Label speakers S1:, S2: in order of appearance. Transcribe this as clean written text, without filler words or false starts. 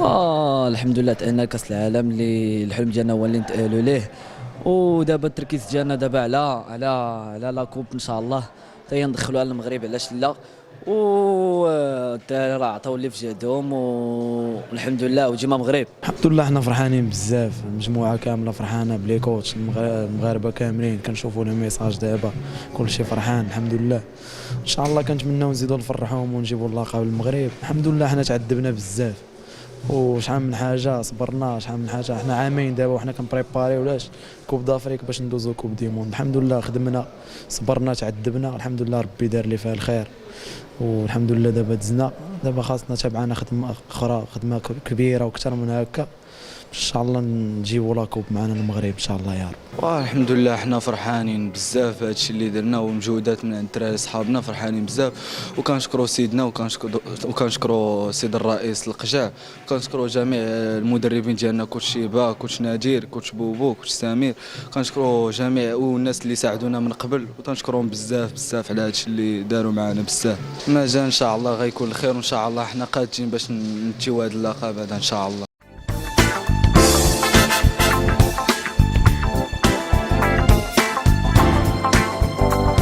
S1: الحمد لله تأهلنا لكأس العالم اللي الحلم ديالنا هو اللي نتأهلوا ليه. ودابا التركيز ديالنا دابا على لا كوب ان شاء الله، حتى ندخلوها للمغرب علاش لا. و الدراري راه عطاو اللي في جهدهم والحمد لله وديما مغرب.
S2: الحمد لله حنا فرحانين بزاف، المجموعه كامله فرحانه بلي كوتش، المغاربه كاملين كنشوفوا لهم ميساج دابا كلشي فرحان الحمد لله. ان شاء الله كنتمناو نزيدوا نفرحوهم ونجيبوا اللقب للمغرب. الحمد لله حنا تعذبنا بزاف وشحال من حاجه صبرنا، شحال من حاجه حنا عامين دابا وحنا كنبريباريو لاش كوب دافريك باش ندوزو كوب دي موند. الحمد لله خدمنا صبرنا تعذبنا، الحمد لله ربي دار لي فيها الخير والحمد لله دابا دزنا. دابا خاصنا تابعنا خدمه اخرى، خدمه كبيره واكثر من هكا ان شاء الله نجيبوا لاكوب معنا المغرب ان شاء الله يا رب.
S3: الحمد لله حنا فرحانين بزاف بهادشي اللي درنا ومجهودات من عند الدراري صحابنا، فرحانين بزاف وكنشكروا سيدنا وكنشكروا سيد الرئيس القجع، وكنشكروا جميع المدربين ديالنا، كوتش شيبا، كوتش نادير، كوتش بوبو، كوتش سمير، كنشكروا جميع والناس اللي ساعدونا من قبل وكنشكرهم بزاف بزاف على هادشي اللي داروا معنا بزاف. ما جا ان شاء الله غيكون الخير وان شاء الله حنا قادين باش نتيو هذا اللقب هذا ان شاء الله.